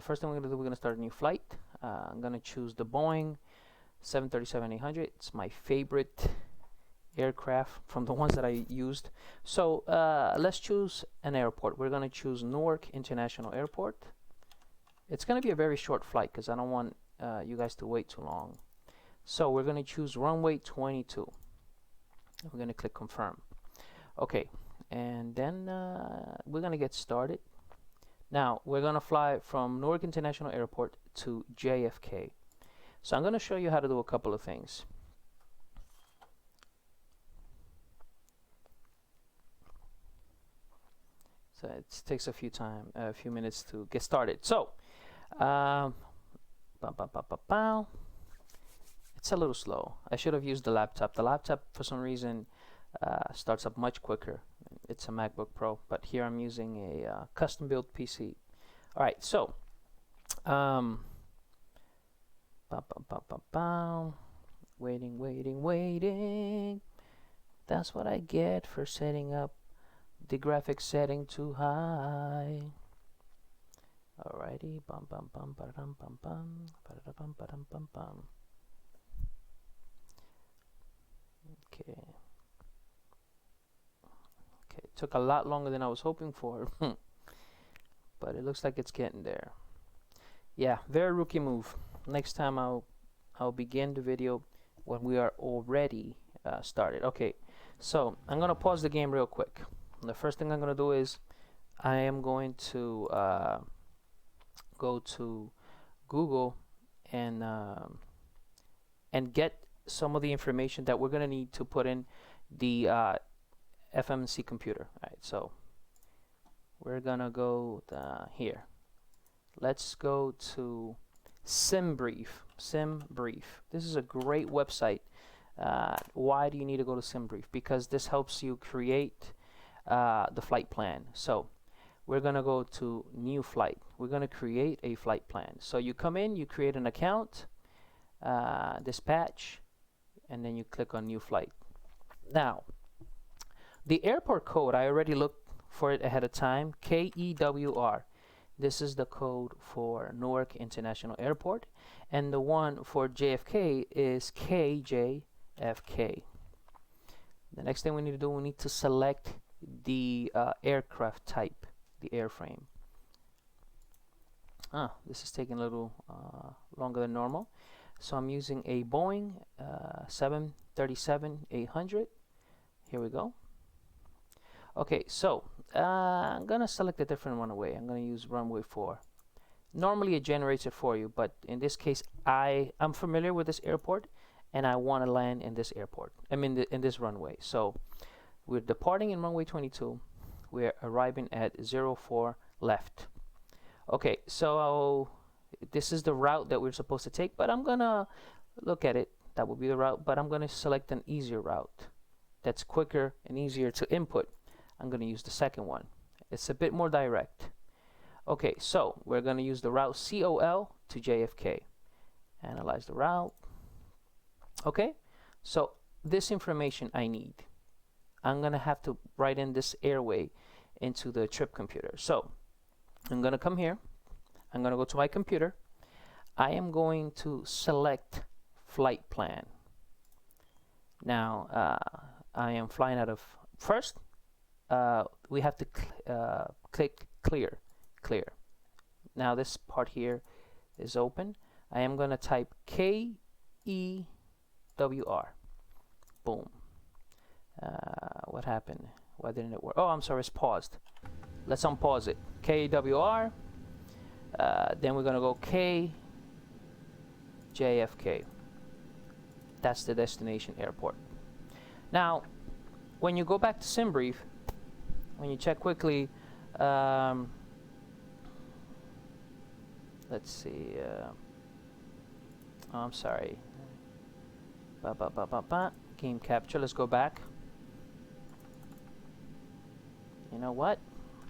first thing we're gonna do, we're gonna start a new flight. I'm gonna choose the Boeing 737-800. It's my favorite aircraft from the ones that I used. So let's choose an airport. We're gonna choose Newark International Airport. It's gonna be a very short flight because I don't want you guys to wait too long. So we're gonna choose runway 22. We're gonna click confirm. Okay, and then we're gonna get started. Now we're gonna fly from Newark International Airport to JFK. So I'm gonna show you how to do a couple of things. So it takes a few minutes to get started. So it's a little slow. I should have used the laptop. The laptop for some reason starts up much quicker. It's a MacBook Pro, but here I'm using a custom built PC. All right, so waiting. That's what I get for setting up the graphics setting too high. Alrighty, Okay. Okay, it took a lot longer than I was hoping for, but it looks like it's getting there. Yeah, very rookie move. Next time I'll begin the video when we are already started. Okay, so I'm gonna pause the game real quick. And the first thing I'm gonna do is I am going to go to Google and get some of the information that we're gonna need to put in the FMC computer. All right, so we're gonna go here. Let's go to SimBrief. This is a great website. Why do you need to go to SimBrief? Because this helps you create the flight plan. So we're gonna go to new flight. We're gonna create a flight plan. So you come in, you create an account, dispatch, and then you click on new flight. Now the airport code, I already looked for it ahead of time. KEWR. This is the code for Newark International Airport, and the one for JFK is KJFK. The next thing we need to do, we need to select the aircraft type, the airframe. This is taking a little longer than normal. So I'm using a Boeing 737-800. Here we go. Okay, so I'm gonna select a different runway. I'm gonna use runway 4. Normally it generates it for you, but in this case I'm familiar with this airport and I want to land in this airport. I mean in this runway. So we're departing in runway 22. We're arriving at 04 left. Okay, so this is the route that we're supposed to take, but I'm gonna look at it. That will be the route, but I'm gonna select an easier route that's quicker and easier to input. I'm gonna use the second one. It's a bit more direct. Okay, so we're gonna use the route COL to JFK. Analyze the route. Okay, so this information I need. I'm gonna have to write in this airway into the trip computer. So I'm gonna come here. I'm gonna go to my computer. I am going to select flight plan. Now I am flying out of first. We have to click clear. Now this part here is open. I am going to type KEWR. Boom. What happened? Why didn't it work? Oh, I'm sorry, it's paused. Let's unpause it. KEWR. Then we're going to go KJFK. That's the destination airport. Now, when you go back to SimBrief, when you check quickly, let's see. Oh, I'm sorry. Game capture. Let's go back. You know what?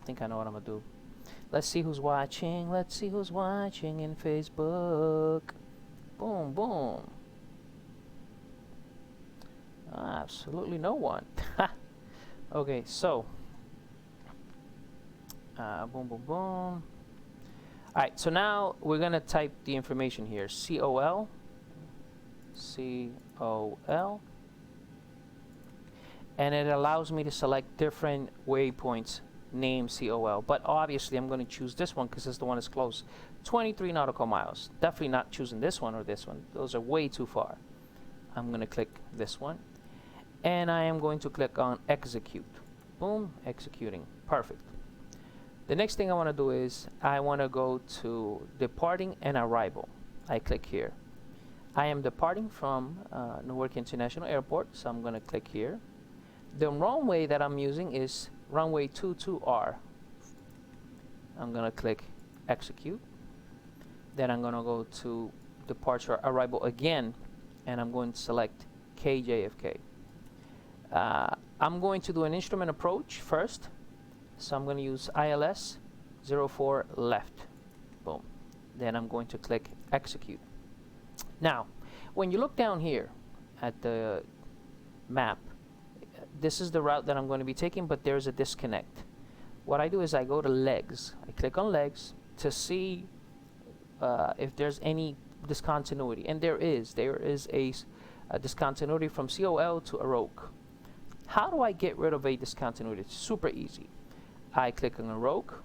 I think I know what I'm gonna do. Let's see who's watching. Let's see who's watching in Facebook. Boom, boom. Absolutely no one. Okay, so boom, boom, boom. Alright, so now we're gonna type the information here. COL, and it allows me to select different waypoints named COL, but obviously I'm going to choose this one because it's the one that's close. 23 nautical miles. Definitely not choosing this one or this one. Those are way too far. I'm going to click this one, and I am going to click on execute. Boom, executing. Perfect. The next thing I want to do is I want to go to departing and arrival. I click here. I am departing from Newark International Airport, so I'm going to click here. The runway that I'm using is runway 22R. I'm going to click execute. Then I'm going to go to departure arrival again, and I'm going to select KJFK. I'm going to do an instrument approach first, so I'm going to use ILS 04 left. Boom. Then I'm going to click execute. Now, when you look down here at the map, this is the route that I'm going to be taking, but there's a disconnect. What I do is I go to legs. I click on legs to see if there's any discontinuity, and there is a discontinuity from COL to Aroke. How do I get rid of a discontinuity? It's super easy. I click on Aroke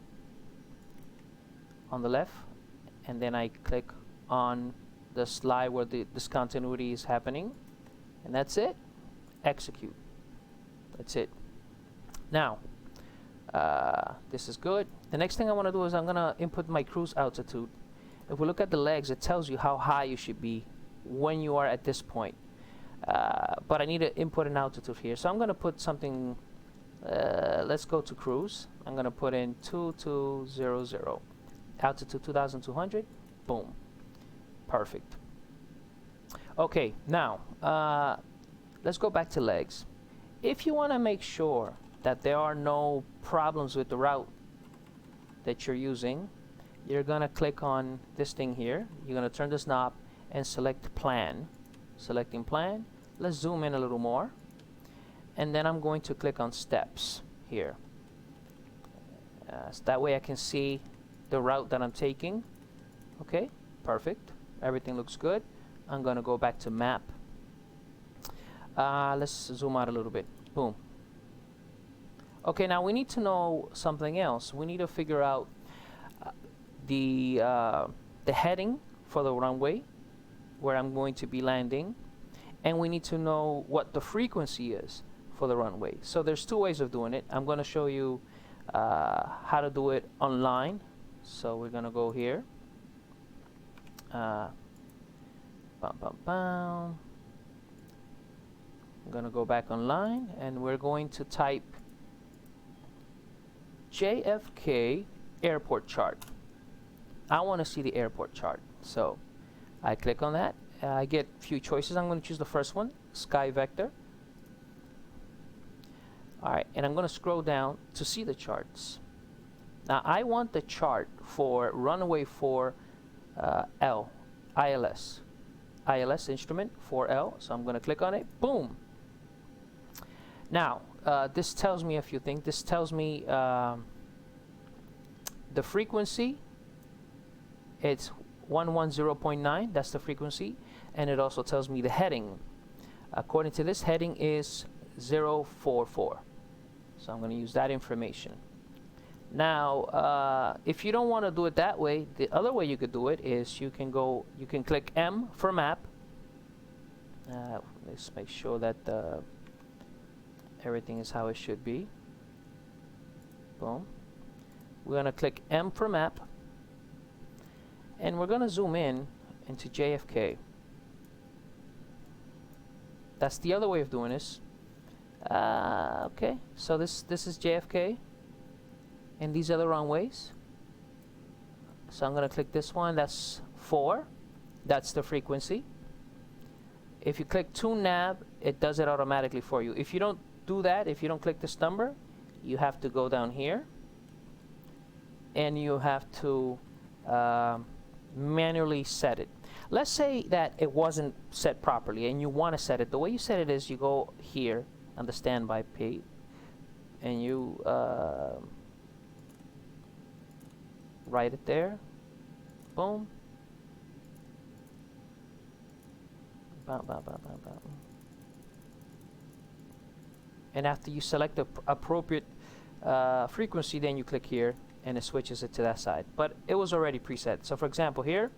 on the left, and then I click on the slide where the discontinuity is happening, and that's it. Execute. That's it. Now, this is good. The next thing I want to do is I'm going to input my cruise altitude. If we look at the legs, it tells you how high you should be when you are at this point. But I need to input an altitude here. So I'm going to put something, let's go to cruise. I'm going to put in 2200. Altitude 2200. Boom. Perfect. Okay, now, let's go back to legs. If you want to make sure that there are no problems with the route that you're using, you're going to click on this thing here. You're going to turn this knob and select plan. Selecting plan. Let's zoom in a little more. And then I'm going to click on steps here. So that way I can see the route that I'm taking. Okay, perfect. Everything looks good. I'm going to go back to map. Let's zoom out a little bit. Boom. Okay, now we need to know something else. We need to figure out the heading for the runway where I'm going to be landing, and we need to know what the frequency is for the runway. So there's two ways of doing it. I'm going to show you how to do it online. So we're going to go here. I'm going to go back online, and we're going to type JFK airport chart. I want to see the airport chart. So I click on that. I get a few choices. I'm going to choose the first one, Sky Vector. Alright, and I'm going to scroll down to see the charts. Now I want the chart for runway 4 L, ILS. ILS instrument 4L. So I'm going to click on it. Boom. Now, this tells me a few things. This tells me the frequency. It's 110.9. That's the frequency. And it also tells me the heading. According to this, heading is 044. So I'm going to use that information. Now, if you don't want to do it that way, the other way you could do it is you can click M for map. Let's make sure that everything is how it should be. Boom. We're going to click M for map, and we're going to zoom in into JFK. That's the other way of doing this. Okay, so this is JFK, and these are the runways. So I'm going to click this one. That's 4. That's the frequency. If you click Tune Nav, it does it automatically for you. If you don't do that, if you don't click this number, you have to go down here, and you have to manually set it. Let's say that it wasn't set properly and you want to set it. The way you set it is you go here on the standby page, and you write it there, Boom. Bow, bow, bow, bow, bow. And after you select the appropriate frequency, then you click here and it switches it to that side. But it was already preset. So for example here,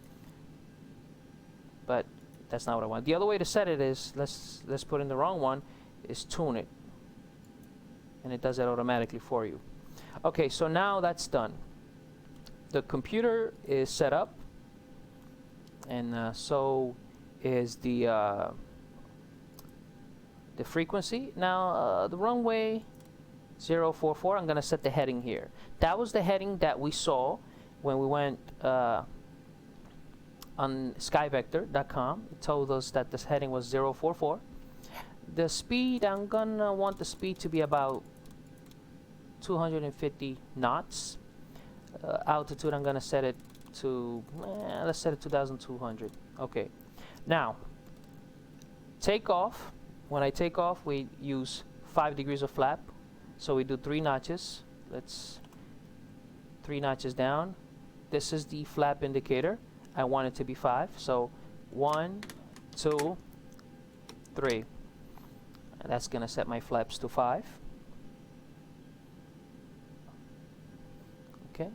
but that's not what I want. The other way to set it is, let's put in the wrong one, is tune it. And it does it automatically for you. Okay, so now that's done. The computer is set up, and so is the frequency. Now the runway 044, I'm gonna set the heading here. That was the heading that we saw when we went on skyvector.com. It told us that this heading was 044. The speed, I'm gonna want the speed to be about 250 knots. Altitude, I'm gonna set it to, let's set it 2,200. Okay. Now, take off. When I take off, we use 5 degrees of flap. So we do 3 notches. Let's 3 notches down. This is the flap indicator. I want it to be 5. So 1, 2, 3. And that's gonna set my flaps to 5. Okay.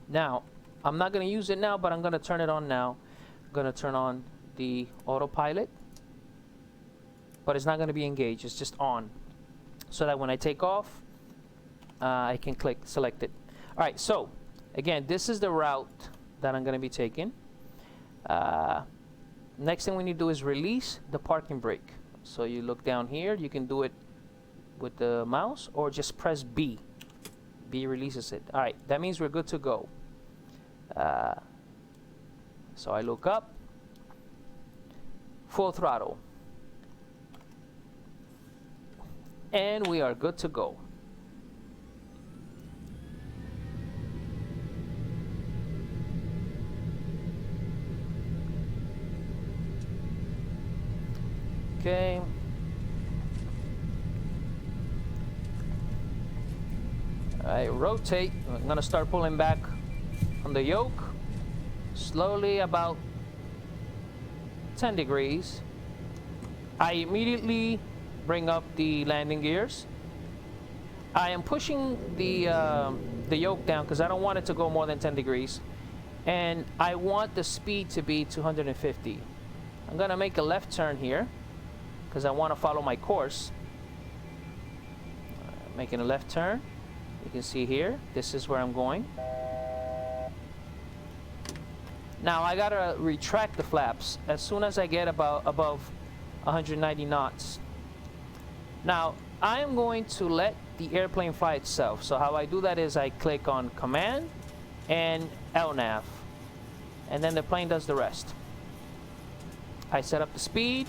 Now, I'm not going to use it now, but I'm going to turn it on now. I'm going to turn on the autopilot, but it's not going to be engaged. It's just on, so that when I take off, I can click select it. All right. So again, this is the route that I'm going to be taking. Next thing we need to do is release the parking brake. So you look down here. You can do it with the mouse or just press B. B releases it. All right, that means we're good to go. So I look up, full throttle, and we are good to go. Okay. I rotate. I'm gonna start pulling back on the yoke slowly, about 10 degrees. I immediately bring up the landing gears. I am pushing the yoke down because I don't want it to go more than 10 degrees, and I want the speed to be 250. I'm gonna make a left turn here because I want to follow my course. Making a left turn. You can see here, this is where I'm going. Now I gotta retract the flaps as soon as I get above 190 knots. Now I am going to let the airplane fly itself. So how I do that is I click on Command and LNAV, and then the plane does the rest. I set up the speed.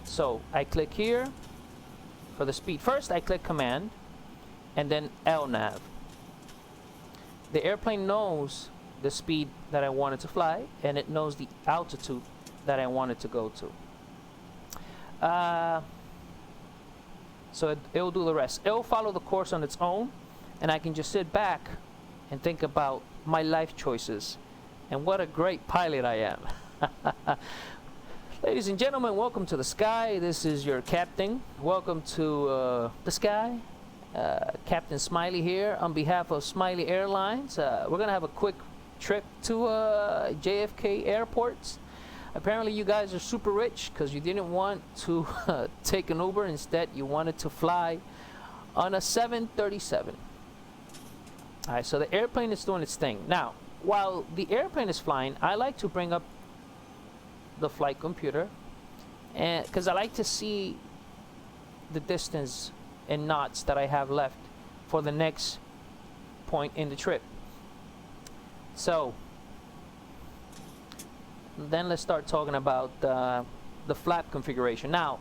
So I click here for the speed. First I click Command and then LNAV. The airplane knows the speed that I wanted to fly, and it knows the altitude that I wanted to go to. So it'll do the rest. It'll follow the course on its own, and I can just sit back and think about my life choices and what a great pilot I am. Ladies and gentlemen, welcome to the sky. This is your captain. Welcome to the sky. Captain Smiley here on behalf of Smiley Airlines. We're going to have a quick trip to JFK Airport. Apparently you guys are super rich because you didn't want to take an Uber. Instead, you wanted to fly on a 737. All right, so the airplane is doing its thing. Now, while the airplane is flying, I like to bring up the flight computer, and because I like to see the distance in knots that I have left for the next point in the trip. So then let's start talking about the flap configuration. Now,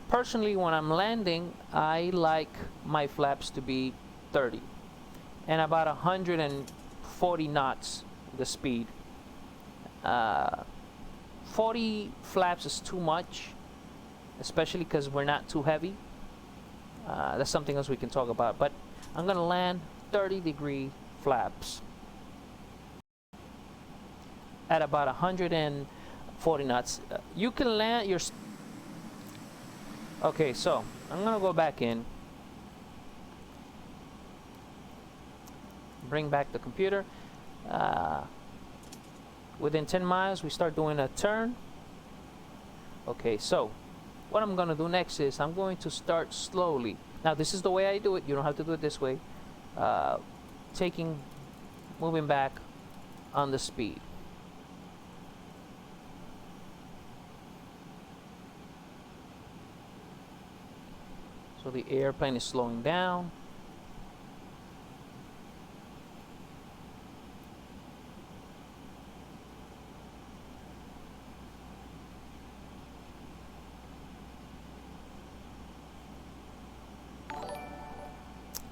personally, when I'm landing, I like my flaps to be 30 and about 140 knots the speed. 40 flaps is too much, especially because we're not too heavy. That's something else we can talk about. But I'm gonna land 30-degree flaps at about 140 knots. You can land your... Okay, so I'm gonna go back in, bring back the computer. Within 10 miles we start doing a turn. Okay, so what I'm gonna do next is I'm going to start slowly. Now this is the way I do it. You don't have to do it this way. Moving back on the speed. So the airplane is slowing down.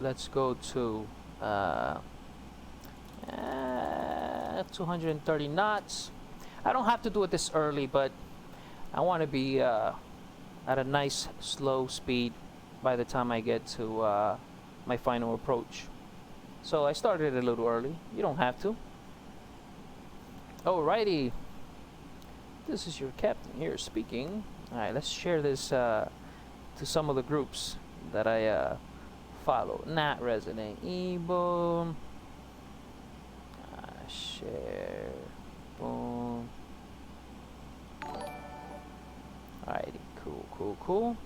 Let's go to 230 knots. I don't have to do it this early, but I want to be at a nice slow speed by the time I get to my final approach. So I started a little early. You don't have to. Alrighty. This is your captain here speaking. Alright, let's share this to some of the groups that I follow. Not Resident Evil. Share. Boom. Alrighty, cool.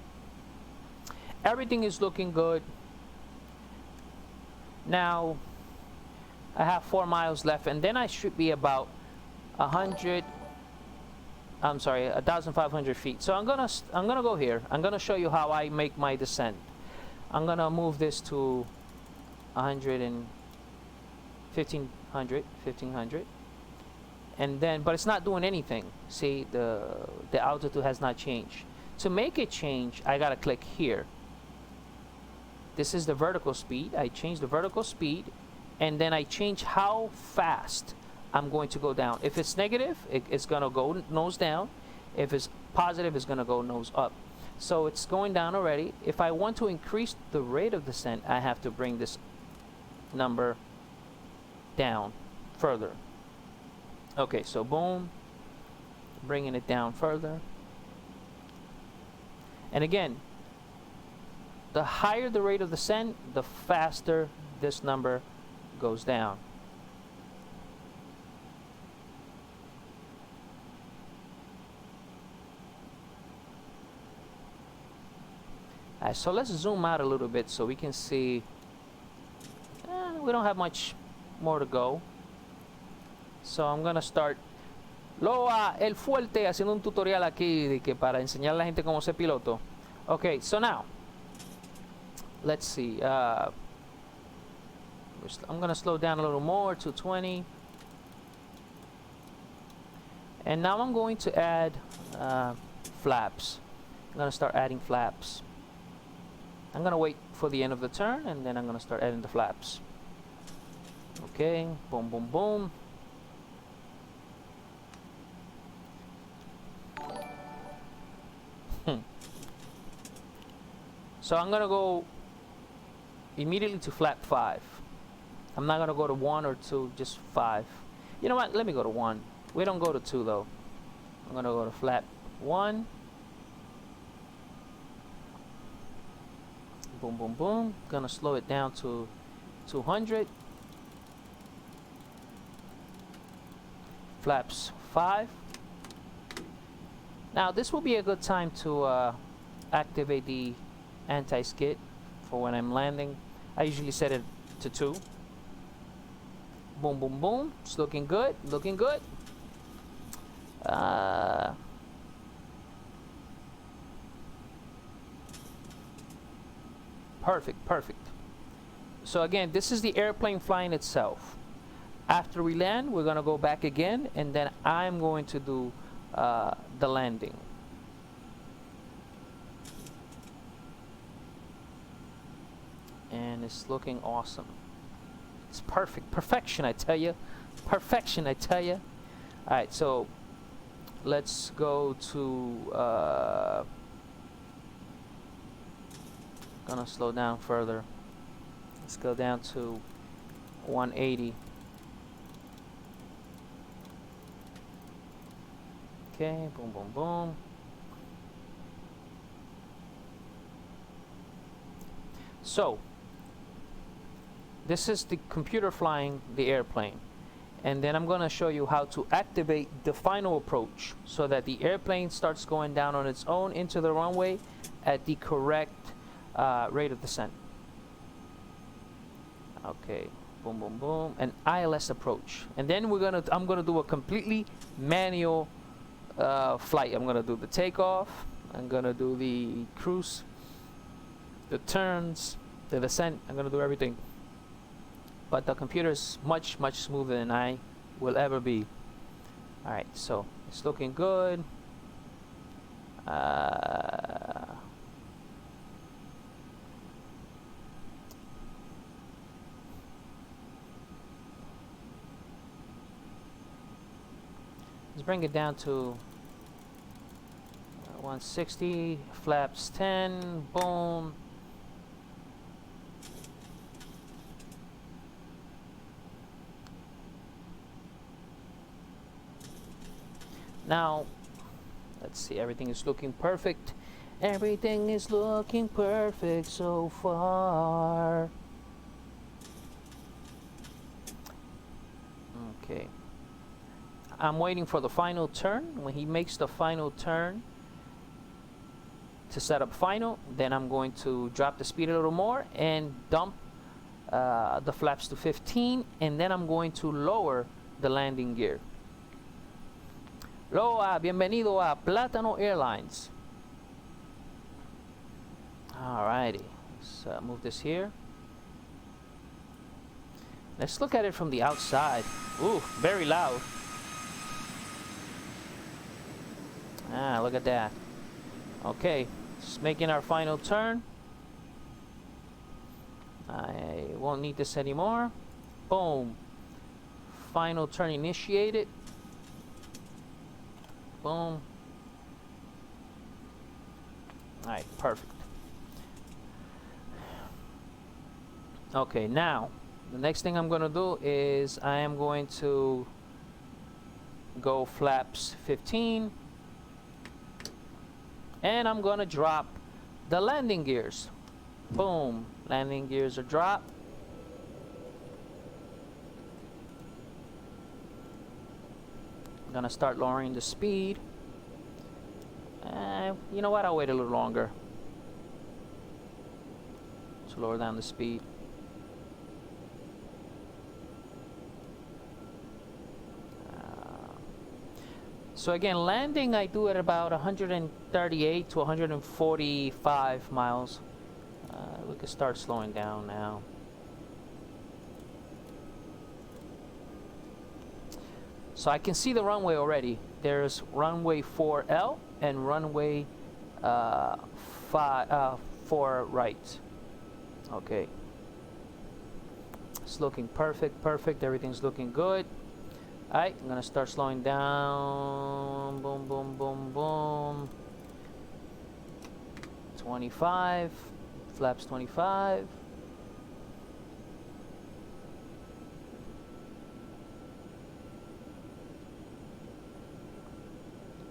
Everything is looking good. Now I have 4 miles left, and then I should be about 1,500 feet. So I'm gonna go here. I'm gonna show you how I make my descent. I'm gonna move this to 1500, and then, but it's not doing anything. See, the altitude has not changed. To make it change, I gotta click here. This is the vertical speed. I change the vertical speed, and then I change how fast I'm going to go down. If it's negative, it's gonna go nose down. If it's positive, it's gonna go nose up. So it's going down already. If I want to increase the rate of descent, I have to bring this number down further. Okay, so boom, bringing it down further. And again, the higher the rate of descent, the faster this number goes down. Alright, so let's zoom out a little bit so we can see. We don't have much more to go. So I'm gonna start. Loa, el fuerte, haciendo un tutorial aquí de que para enseñar a la gente cómo ser piloto. Okay, so now let's see. I'm gonna slow down a little more to 20, and now I'm going to add flaps. I'm gonna start adding flaps. I'm gonna wait for the end of the turn, and then I'm gonna start adding the flaps. Okay, boom, boom, boom. So I'm gonna go immediately to flap 5. I'm not gonna go to 1 or 2, just 5. You know what? Let me go to 1. We don't go to 2 though. I'm gonna go to flap 1. Boom, boom, boom. Gonna slow it down to 200. Flaps 5. Now this will be a good time to activate the anti-skid for when I'm landing. I usually set it to 2. Boom, boom, boom. It's looking good, looking good. Perfect. So again, this is the airplane flying itself. After we land, we're gonna go back again, and then I'm going to do the landing. And it's looking awesome. It's perfect. Perfection, I tell you. Perfection, I tell you. Alright, so let's go to Gonna slow down further. Let's go down to 180. Okay, boom, boom, boom. So, this is the computer flying the airplane. And then I'm going to show you how to activate the final approach so that the airplane starts going down on its own into the runway at the correct rate of descent. Okay, boom, boom, boom. An ILS approach. And then I'm going to do a completely manual flight. I'm going to do the takeoff. I'm going to do the cruise, the turns, the descent. I'm going to do everything. But the computer is much, much smoother than I will ever be. Alright, so it's looking good. Let's bring it down to 160, flaps 10, boom. Now, let's see, everything is looking perfect. Everything is looking perfect so far. Okay. I'm waiting for the final turn. When he makes the final turn to set up final, then I'm going to drop the speed a little more and dump the flaps to 15, and then I'm going to lower the landing gear. Loa, bienvenido a Plátano Airlines. Alrighty, let's move this here. Let's look at it from the outside. Ooh, very loud. Ah, look at that. Okay, just making our final turn. I won't need this anymore. Boom. Final turn initiated. Boom. Alright, perfect. Okay, now the next thing I'm going to do is I am going to go flaps 15, and I'm going to drop the landing gears. Boom. Landing gears are dropped. I'm going to start lowering the speed. You know what? I'll wait a little longer to lower down the speed. So again, landing I do at about 138 to 145 miles. We can start slowing down now. So I can see the runway already. There's runway 4L and runway 4 right. Okay. It's looking perfect. Everything's looking good. Alright, I'm gonna start slowing down. Boom, boom, boom, boom. 25. Flaps 25.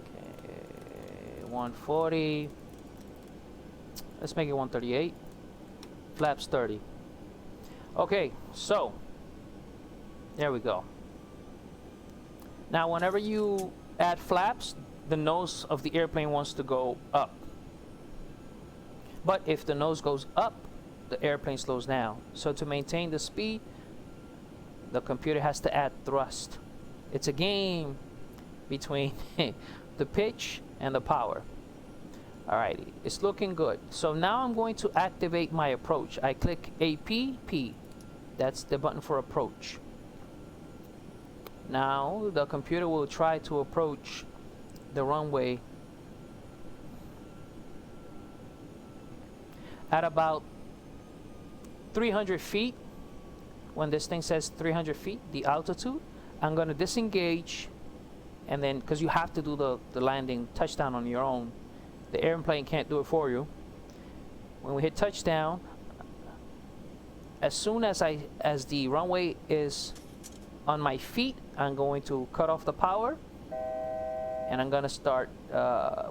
Okay, 140. Let's make it 138. Flaps 30. Okay, so there we go. Now, whenever you add flaps, the nose of the airplane wants to go up. But if the nose goes up, the airplane slows down. So to maintain the speed, the computer has to add thrust. It's a game between the pitch and the power. Alrighty, it's looking good. So now I'm going to activate my approach. I click APP. That's the button for approach. Now the computer will try to approach the runway at about 300 feet. When this thing says 300 feet, the altitude, I'm going to disengage, and then, because you have to do the landing touchdown on your own, the airplane can't do it for you. when we hit touchdown, as soon as the runway is on my feet, I'm going to cut off the power, and I'm gonna start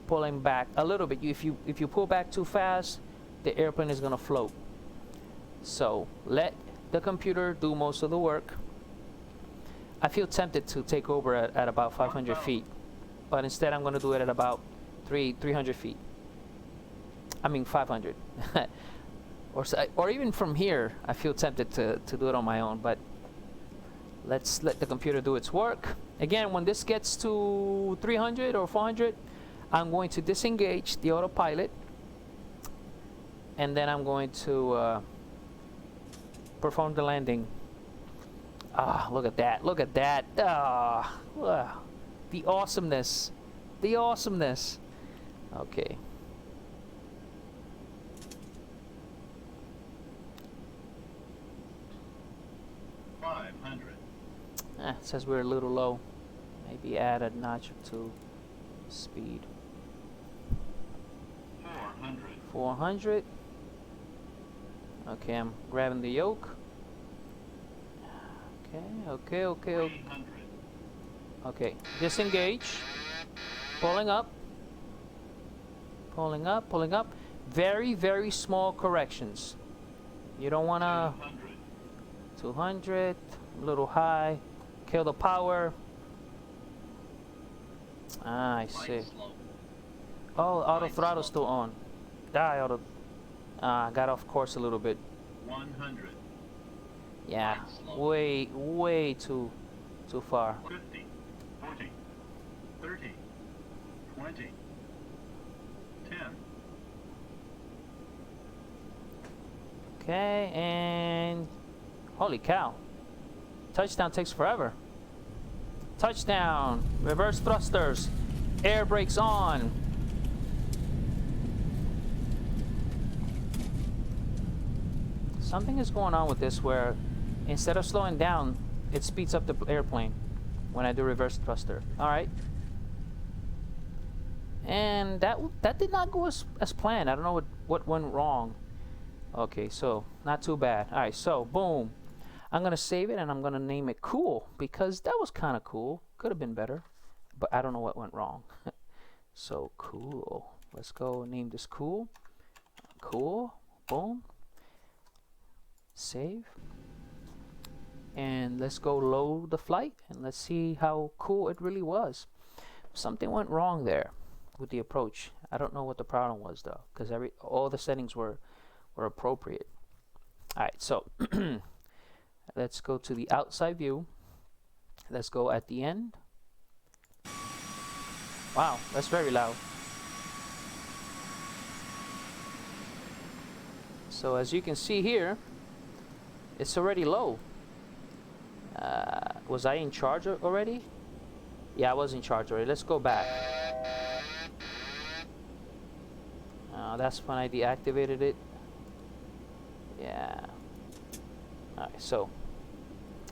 pulling back a little bit. If you pull back too fast, the airplane is gonna float. So let the computer do most of the work. I feel tempted to take over at about 500 feet, but instead I'm gonna do it at about 300 feet. I mean 500. or even from here, I feel tempted to do it on my own, but let's let the computer do its work. Again, when this gets to 300 or 400, I'm going to disengage the autopilot, and then I'm going to perform the landing. Ah, look at that, look at that. Ah, the awesomeness, the awesomeness. Okay. It says we're a little low. Maybe add a notch to speed. 400. Okay, I'm grabbing the yoke. Okay. Okay, disengage. Pulling up. Pulling up. Very, very small corrections. You don't want to... 200. A little high. Kill the power. Ah, I see. Oh, auto throttle still on. Auto. Got off course a little bit. 100. Yeah, way too far. 50, 40, 30, 20, 10. Okay, and holy cow. Touchdown takes forever. Touchdown. Reverse thrusters. Air brakes on. Something is going on with this where instead of slowing down, it speeds up the airplane when I do reverse thruster. Alright. And that did not go as planned. I don't know what went wrong. Okay, so not too bad. Alright, so boom. I'm gonna save it and I'm gonna name it Cool because that was kind of cool. Could have been better, but I don't know what went wrong. So Cool. Let's go name this Cool. Cool. Boom. Save. And let's go load the flight and let's see how cool it really was. Something went wrong there with the approach. I don't know what the problem was though, because all the settings were appropriate. All right, so let's go to the outside view. Let's go at the end. Wow, that's very loud. So as you can see here, it's already low. Was I in charge already? Yeah, I was in charge already. Let's go back. That's when I deactivated it. Yeah. Alright, so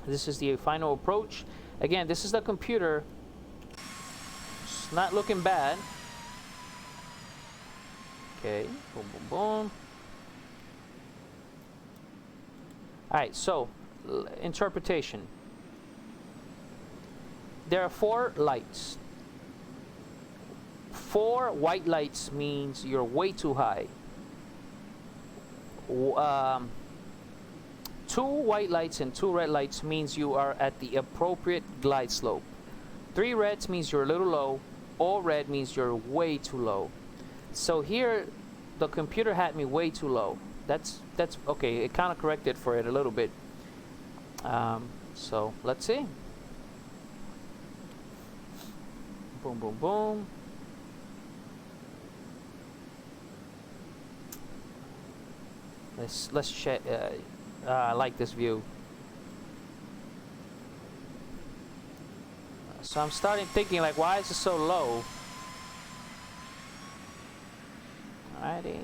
this is the final approach. Again, this is the computer. It's not looking bad. Okay, boom, boom, boom. Alright, so interpretation. There are 4 lights. 4 white lights means you're way too high. 2 white lights and 2 red lights means you are at the appropriate glide slope. 3 reds means you're a little low. All red means you're way too low. So here, the computer had me way too low. That's okay. It kind of corrected for it a little bit. So let's see. Boom, boom, boom. Let's check. I like this view. So I'm starting thinking like, why is it so low? Alrighty.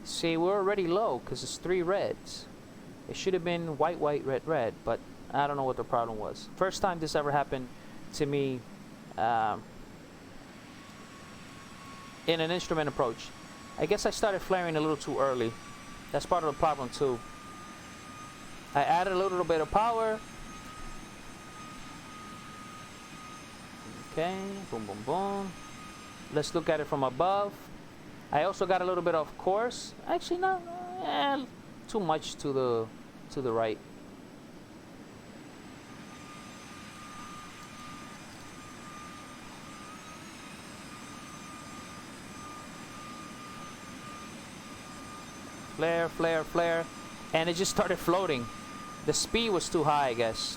See, we're already low because it's 3 reds. It should have been white, white, red, red, but I don't know what the problem was. First time this ever happened to me in an instrument approach. I guess I started flaring a little too early. That's part of the problem too. I added a little bit of power. Okay, boom, boom, boom. Let's look at it from above. I also got a little bit of course. Actually, not too much to the right. Flare, flare, flare, and it just started floating. The speed was too high, I guess.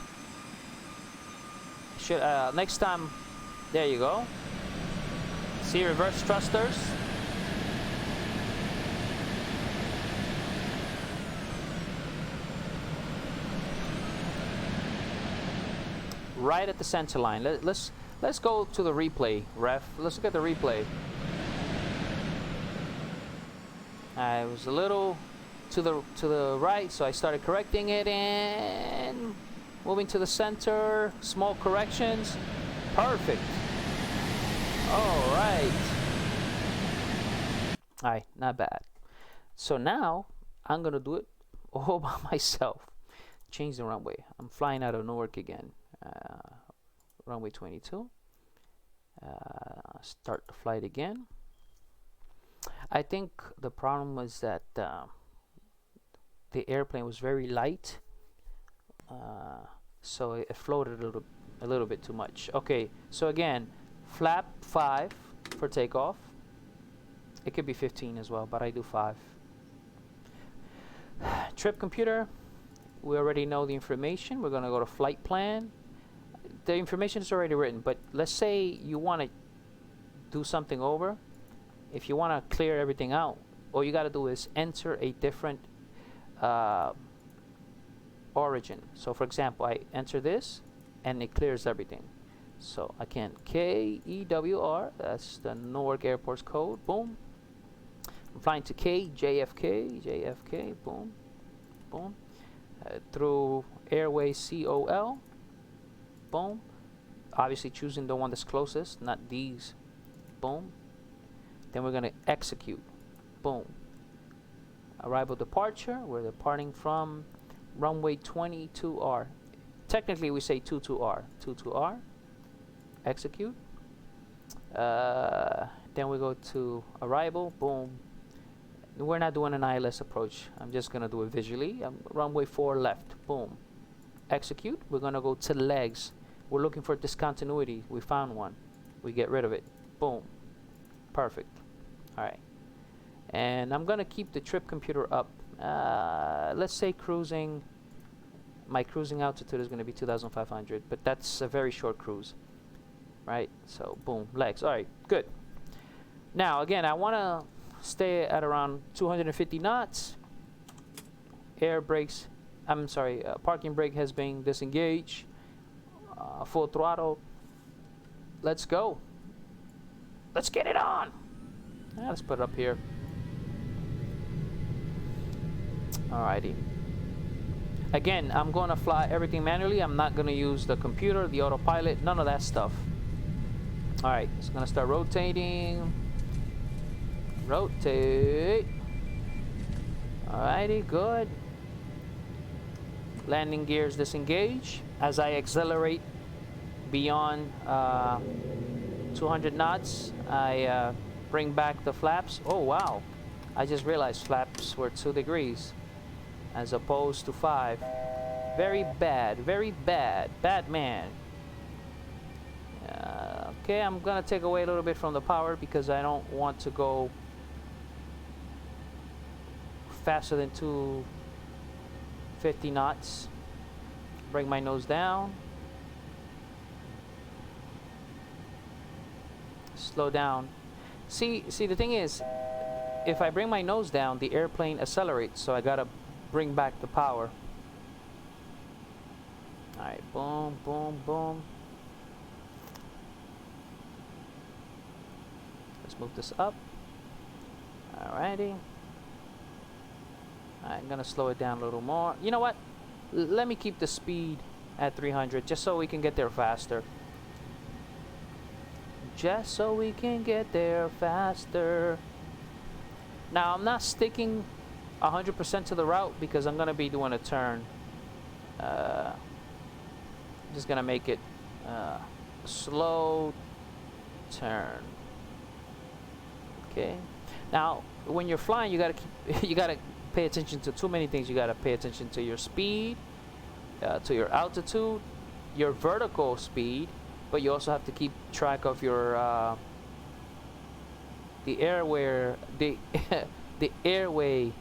Should next time. There you go. See, reverse thrusters. Right at the center line. Let's go to the replay, ref. Let's look at the replay. I was a little to the right, so I started correcting it and moving to the center. Small corrections. Perfect. All right. All right, not bad. So now I'm gonna do it all by myself. Change the runway. I'm flying out of Newark again. Runway 22. Start the flight again. I think the problem was that the airplane was very light, so it floated a little bit too much. Okay, so again, flap 5 for takeoff. It could be 15 as well, but I do 5. Trip computer, we already know the information. We're gonna go to flight plan. The information is already written, but let's say you want to do something over. If you want to clear everything out, all you got to do is enter a different origin. So for example, I enter this and it clears everything. So I can KEWR, that's the Newark Airport's code. Boom. I'm flying to JFK, boom, boom. Through airway COL, boom. Obviously choosing the one that's closest, not these. Boom. Then we're going to execute. Boom. Arrival departure. We're departing from runway 22R. Technically, we say 22R. 22R. Execute. Then we go to arrival. Boom. We're not doing an ILS approach. I'm just going to do it visually. Runway 4 left. Boom. Execute. We're going to go to legs. We're looking for discontinuity. We found one. We get rid of it. Boom. Perfect. All right. And I'm going to keep the trip computer up. Let's say cruising. My cruising altitude is going to be 2,500, but that's a very short cruise. Right? So, boom. Legs. All right. Good. Now, again, I want to stay at around 250 knots. Air brakes. I'm sorry. Parking brake has been disengaged. Full throttle. Let's go. Let's get it on. Let's put it up here. Alrighty. Again, I'm going to fly everything manually. I'm not going to use the computer, the autopilot, none of that stuff. Alright, it's going to start rotating. Rotate. Alrighty, good. Landing gears disengage. As I accelerate beyond 200 knots, I bring back the flaps. Oh wow, I just realized flaps were 2 degrees as opposed to 5. Very bad, very bad. Bad man. Okay, I'm gonna take away a little bit from the power because I don't want to go faster than 250 knots. Bring my nose down. Slow down. See, the thing is, if I bring my nose down, the airplane accelerates, so I gotta bring back the power. Alright, boom, boom, boom. Let's move this up. Alrighty. I'm gonna slow it down a little more. You know what? Let me keep the speed at 300 just so we can get there faster. Just so we can get there faster. Now I'm not sticking 100% to the route because I'm gonna be doing a turn. Just gonna make it slow turn. Okay. Now when you're flying, you gotta keep you gotta pay attention to too many things. You gotta pay attention to your speed, to your altitude, your vertical speed, but you also have to keep track of your the airway the airway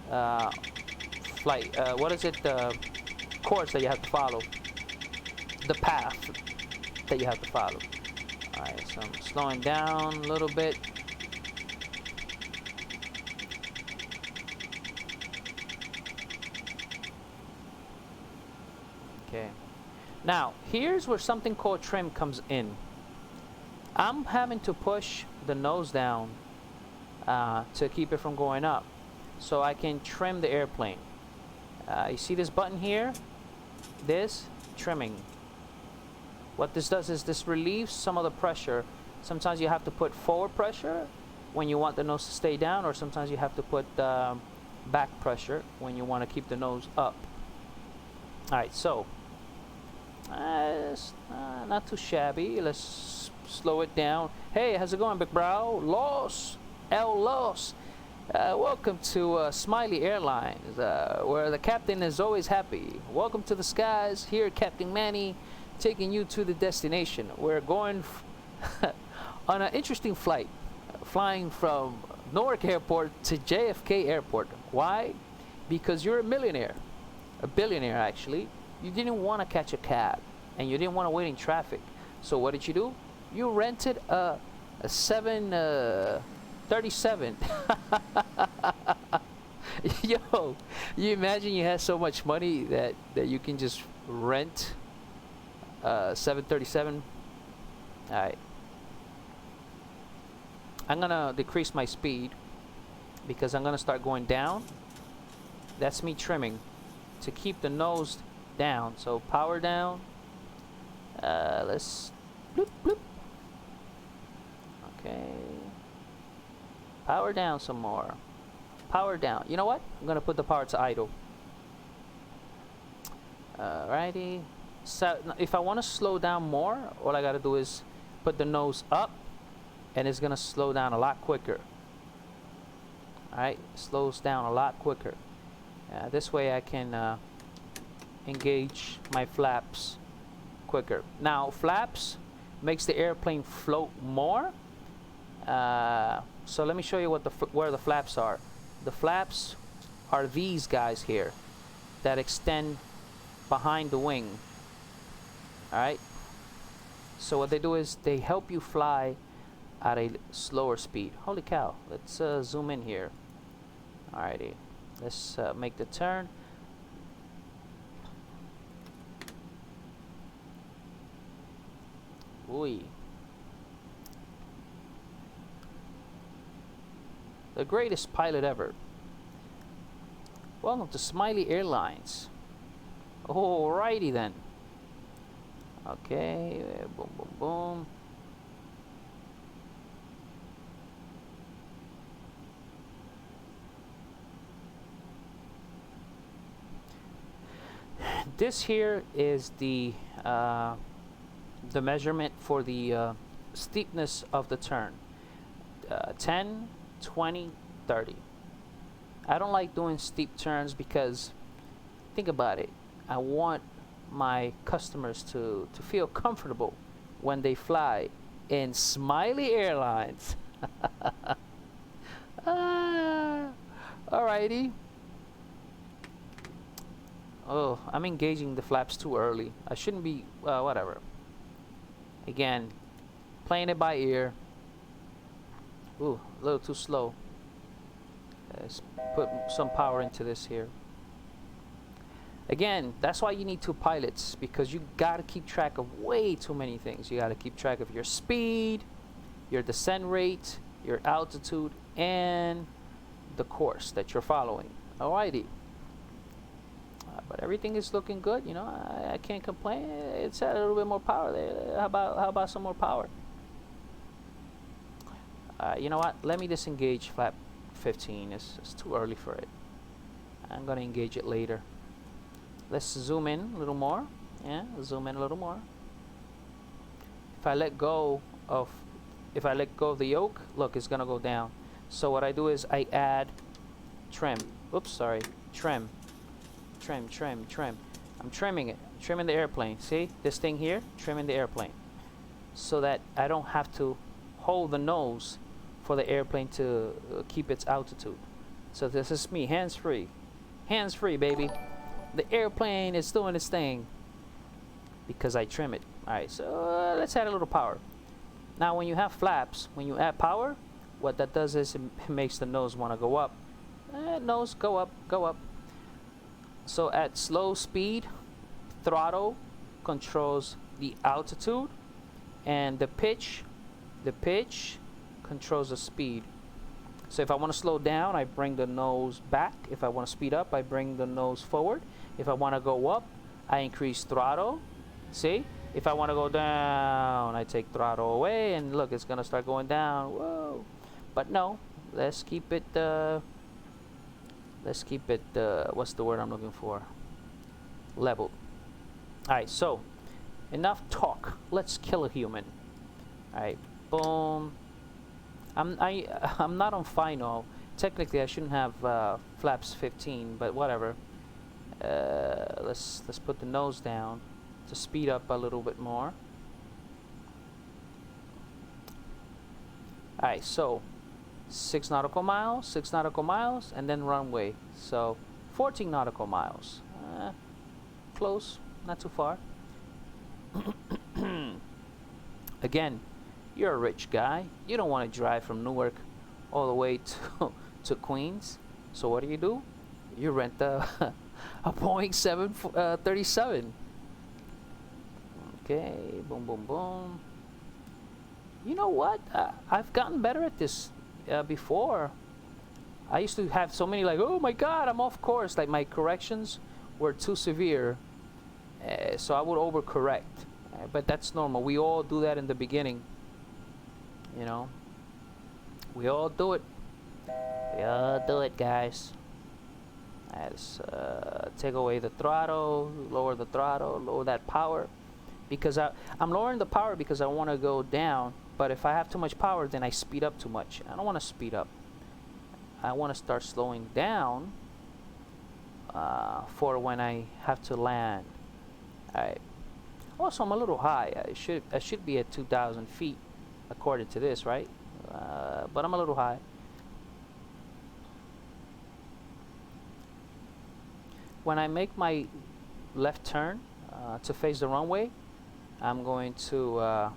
flight. What is it? The course that you have to follow. The path that you have to follow. All right, so I'm slowing down a little bit. Okay. Now, here's where something called trim comes in. I'm having to push the nose down to keep it from going up, so I can trim the airplane. You see this button here? This trimming. What this does is this relieves some of the pressure. Sometimes you have to put forward pressure when you want the nose to stay down, or sometimes you have to put back pressure when you want to keep the nose up. Alright, so it's not too shabby. Let's slow it down. Hey, how's it going, big bro? Los. Welcome to Smiley Airlines, where the captain is always happy. Welcome to the skies. Here, Captain Manny, taking you to the destination. We're going on an interesting flight, flying from Newark Airport to JFK Airport. Why? Because you're a millionaire, a billionaire actually. You didn't want to catch a cab, and you didn't want to wait in traffic. So what did you do? You rented a 737. Yo, you imagine you had so much money that you can just rent 737. Alright, I'm gonna decrease my speed because I'm gonna start going down. That's me trimming to keep the nose down. So power down. Let's bloop bloop. Okay, power down some more. Power down. You know what? I'm gonna put the power to idle. Alrighty. So if I want to slow down more, all I gotta do is put the nose up, and it's gonna slow down a lot quicker. Alright, slows down a lot quicker. This way I can engage my flaps quicker. Now flaps makes the airplane float more. So let me show you what where the flaps are. The flaps are these guys here that extend behind the wing. Alright, so what they do is they help you fly at a slower speed. Holy cow, let's zoom in here. Alrighty, let's make the turn. Ooh. The greatest pilot ever. Welcome to Smiley Airlines. Alrighty then. Okay, boom, boom, boom. This here is the measurement for the steepness of the turn. 10, 20, 30. I don't like doing steep turns because, think about it, I want my customers to feel comfortable when they fly in Smiley Airlines. Alrighty. Oh, I'm engaging the flaps too early. I shouldn't be, whatever. Again, playing it by ear. Ooh, a little too slow. Let's put some power into this here. Again, that's why you need two pilots, because you gotta keep track of way too many things. You gotta keep track of your speed, your descent rate, your altitude, and the course that you're following. Alrighty. But everything is looking good, you know. I can't complain. It's a little bit more power there. How about some more power? You know what? Let me disengage flap 15. It's too early for it. I'm gonna engage it later. Let's zoom in a little more. Yeah, zoom in a little more. If I let go of the yoke, look, it's gonna go down. So what I do is I add trim. Oops, sorry. Trim. I'm trimming it. Trimming the airplane. See this thing here? Trimming the airplane, so that I don't have to hold the nose for the airplane to keep its altitude. So this is me, hands free. Hands free, baby. The airplane is doing its thing because I trim it. Alright, so let's add a little power. Now when you have flaps, when you add power, what that does is it makes the nose want to go up. Nose, go up, go up. So at slow speed, throttle controls the altitude, and the pitch controls the speed. So if I want to slow down, I bring the nose back. If I want to speed up, I bring the nose forward. If I want to go up, I increase throttle. See? If I want to go down, I take throttle away, and look, it's gonna start going down. Whoa! But no, let's keep it. What's the word I'm looking for? Leveled. All right. So enough talk. Let's kill a human. All right. Boom. I'm not on final. Technically, I shouldn't have flaps 15, but whatever. Let's put the nose down to speed up a little bit more. Alright, so 6 nautical miles, and then runway. So 14 nautical miles. Close, not too far. Again, you're a rich guy. You don't want to drive from Newark all the way to Queens. So what do? You rent a Boeing 737. Okay, boom, boom, boom. You know what? I've gotten better at this before. I used to have so many like, oh my God, I'm off course. Like my corrections were too severe, so I would overcorrect. But that's normal. We all do that in the beginning. You know, we all do it. We all do it, guys. Let's take away the throttle, lower the throttle, lower that power. Because I'm lowering the power because I want to go down, but if I have too much power, then I speed up too much. I don't want to speed up. I want to start slowing down for when I have to land. Alright. Also, I'm a little high. I should be at 2,000 feet according to this, right? But I'm a little high. When I make my left turn to face the runway, I'm going to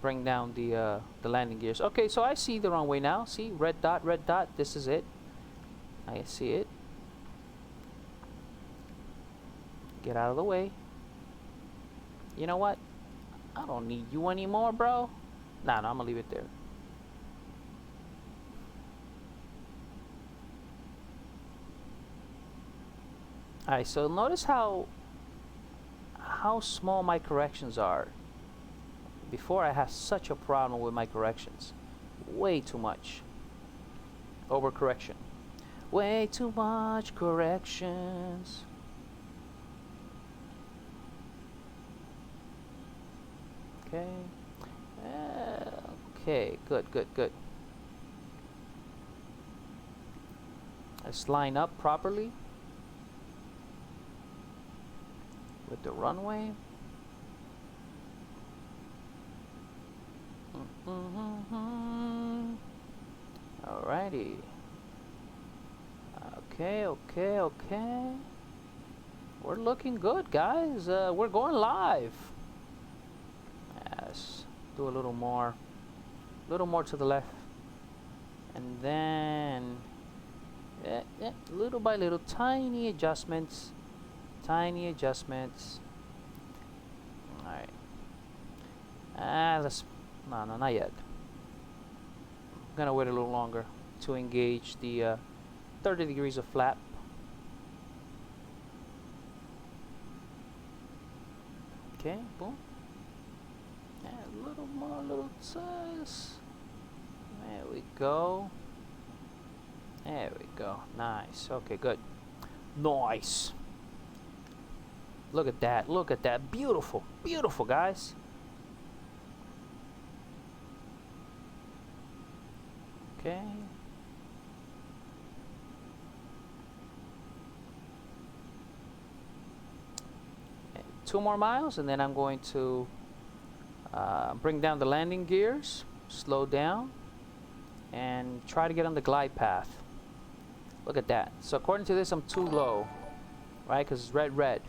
bring down the landing gears. Okay, so I see the runway now. See, red dot, red dot. This is it. I see it. Get out of the way. You know what? I don't need you anymore, bro. Nah, I'm gonna leave it there. Alright, so notice how small my corrections are. Before, I had such a problem with my corrections. Way too much. Overcorrection. Way too much corrections. Okay. Okay, good. Let's line up properly with the runway. Alrighty. Okay. We're looking good, guys. We're going live. Yes. Do a little more to the left, and then little by little, tiny adjustments. Alright. Let's no, not yet. I'm gonna wait a little longer to engage the 30 degrees of flap. Okay, boom. A little more, little size. There we go. There we go. Nice. Okay, good. Nice. Look at that. Look at that. Beautiful. Beautiful, guys. Okay. And 2 more miles, and then I'm going to bring down the landing gears, slow down, and try to get on the glide path. Look at that. So according to this, I'm too low, right? Because it's red, red.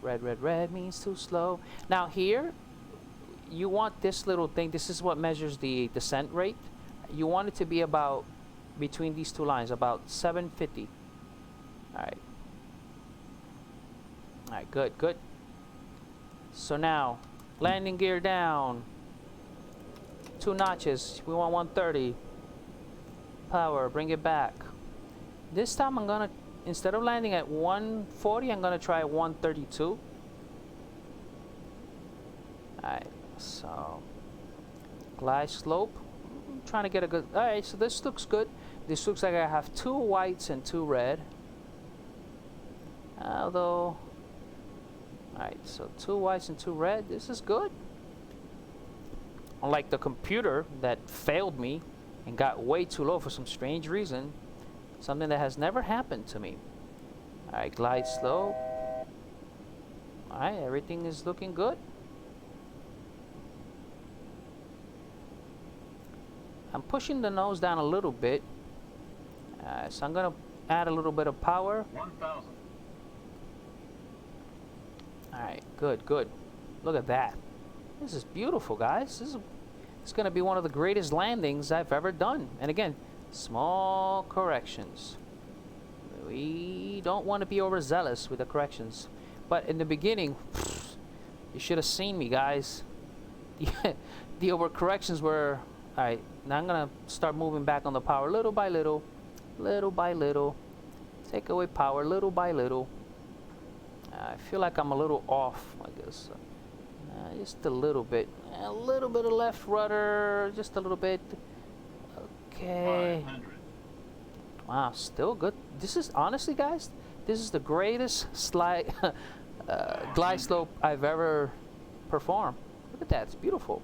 Red, red, red means too slow. Now here, you want this little thing. This is what measures the descent rate. You want it to be about between these two lines, about 750. All right. All right, good, good. So now, landing gear down. 2 notches. We want 130. Power, bring it back. This time I'm gonna, instead of landing at 140, I'm gonna try 132. Alright, so glide slope. I'm trying to get a good. Alright, so this looks good. This looks like I have 2 whites and 2 red. Although, alright, so 2 whites and 2 red. This is good. Unlike the computer that failed me and got way too low for some strange reason. Something that has never happened to me. Alright, glide slow. Alright, everything is looking good. I'm pushing the nose down a little bit. So I'm going to add a little bit of power. 1,000. Alright, good, good. Look at that. This is beautiful, guys. This is going to be one of the greatest landings I've ever done. And again, small corrections. We don't want to be overzealous with the corrections. But in the beginning, you should have seen me, guys. The overcorrections were... Alright, now I'm going to start moving back on the power little by little. Little by little. Take away power little by little. I feel like I'm a little off, I guess. Just a little bit. A little bit of left rudder. Just a little bit. Okay. 500. Wow, still good. This is, honestly, guys, this is the greatest slide, glide slope I've ever performed. Look at that. It's beautiful.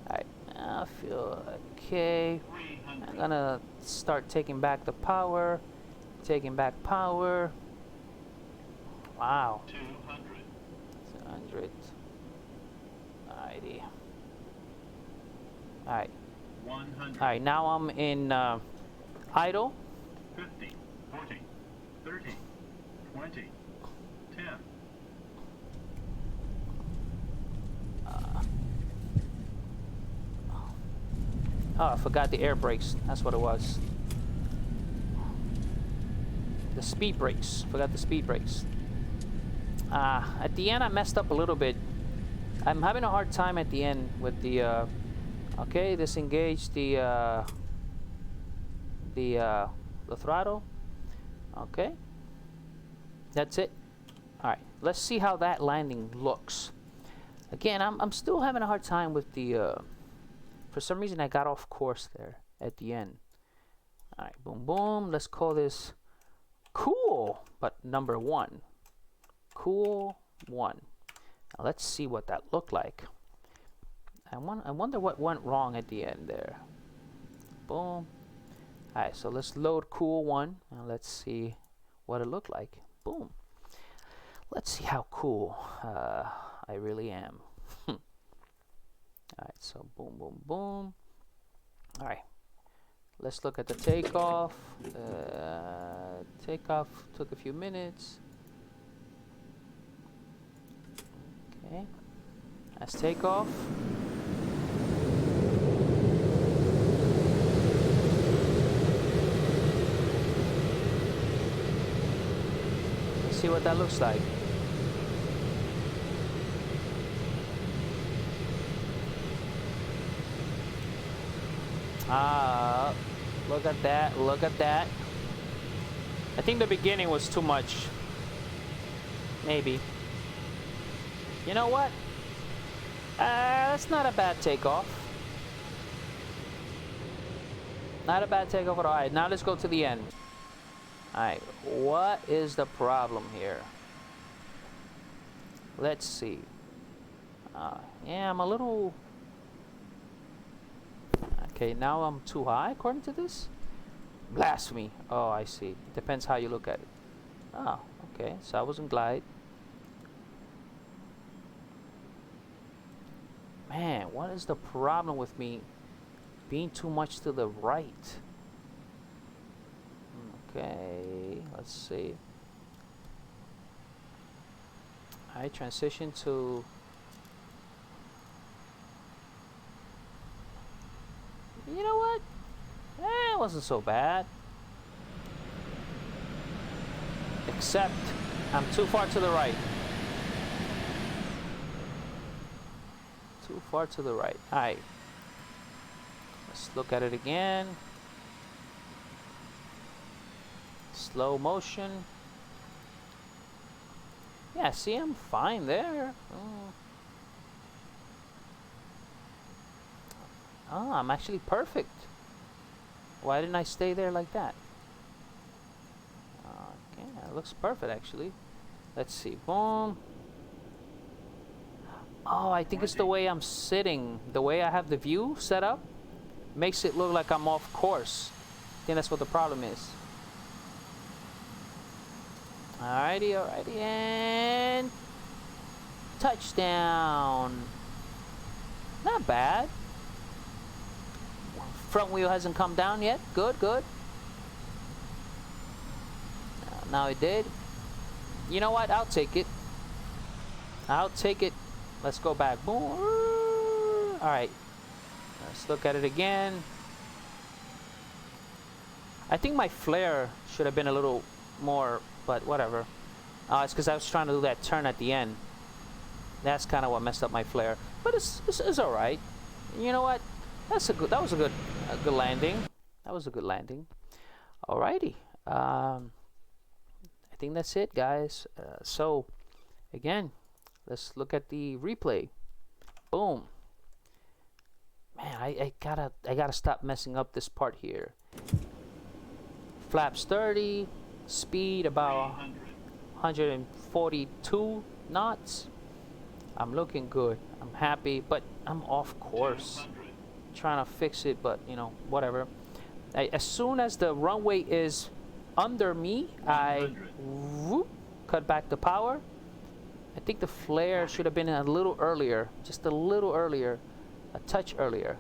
Alright, I feel okay. 300. I'm gonna start taking back the power. Taking back power. Wow. 200. 200. Alrighty. Alright. 100. Alright, now I'm in idle. 50. 40. 30. 20. 10. Oh, I forgot the air brakes. That's what it was. The speed brakes. Forgot the speed brakes. At the end, I messed up a little bit. I'm having a hard time at the end with the. Okay, disengage the throttle. Okay, that's it. All right, let's see how that landing looks. Again, I'm still having a hard time with the. For some reason, I got off course there at the end. All right, boom, boom. Let's call this cool, but number 1. Cool 1. Now let's see what that looked like. I wonder what went wrong at the end there. Boom. Alright, so let's load cool 1 and let's see what it looked like. Boom. Let's see how cool I really am. Alright, so boom, boom, boom. Alright. Let's look at the takeoff. Takeoff took a few minutes. Okay. Let's take off. Let's see what that looks like. Look at that, look at that. I think the beginning was too much. Maybe. You know what? That's not a bad takeoff. Not a bad takeoff at all. All right, now let's go to the end. All right, what is the problem here? Let's see. Yeah, I'm a little... Okay, now I'm too high according to this? Blasphemy. Oh, I see. Depends how you look at it. Oh, okay. So I was in glide. Man, what is the problem with me being too much to the right? Okay, let's see. I transition to... You know what? It wasn't so bad. Except I'm too far to the right. Too far to the right. Alright. Let's look at it again. Slow motion. Yeah, see, I'm fine there. Oh, I'm actually perfect. Why didn't I stay there like that? Okay, it looks perfect actually. Let's see. Boom. Oh, I think it's the way I'm sitting. The way I have the view set up makes it look like I'm off course. I think that's what the problem is. Alrighty, alrighty, and touchdown. Not bad. Front wheel hasn't come down yet. Good, good. Now it did. You know what? I'll take it. I'll take it. Let's go back. Boom. Alright. Let's look at it again. I think my flare should have been a little more, but whatever. It's because I was trying to do that turn at the end. That's kind of what messed up my flare. But it's alright. You know what? That was a good landing. That was a good landing. Alrighty. I think that's it, guys. So again, let's look at the replay. Boom. Man, I gotta stop messing up this part here. Flaps 30, speed about 142 knots. I'm looking good. I'm happy, but I'm off course. Trying to fix it, but you know, whatever. As soon as the runway is under me, I whoop, cut back the power. I think the flare should have been a little earlier, just a little earlier, a touch earlier.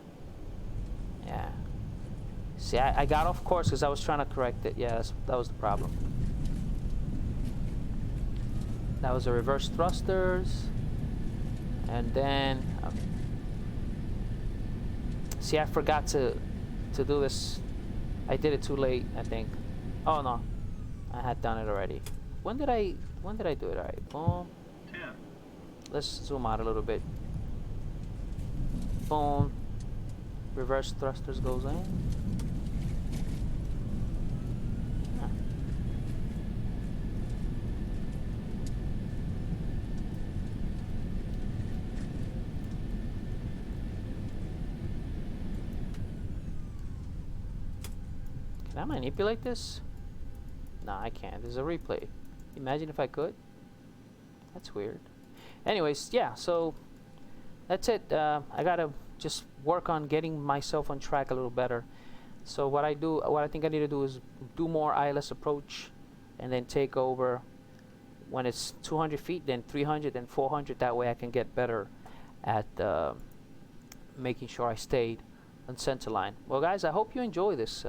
Yeah. See, I got off course because I was trying to correct it. Yeah, that was the problem. That was the reverse thrusters, and then see, I forgot to do this. I did it too late, I think. Oh no, I had done it already. When did I do it? All right, boom. 10. Let's zoom out a little bit. Boom. Reverse thrusters goes in. Yeah. Can I manipulate this? No, I can't. There's a replay. Imagine if I could. That's weird. Anyways, yeah, so that's it. I gotta just work on getting myself on track a little better. So what I think I need to do is do more ILS approach, and then take over when it's 200 feet, then 300, then 400. That way I can get better at making sure I stayed on center line. Well, guys, I hope you enjoy this.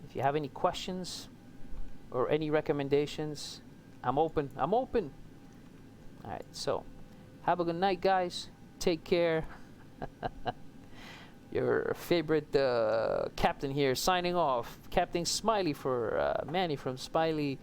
If you have any questions or any recommendations, I'm open. All right, so have a good night, guys. Take care. Your favorite captain here signing off. Captain Smiley for Manny from Smiley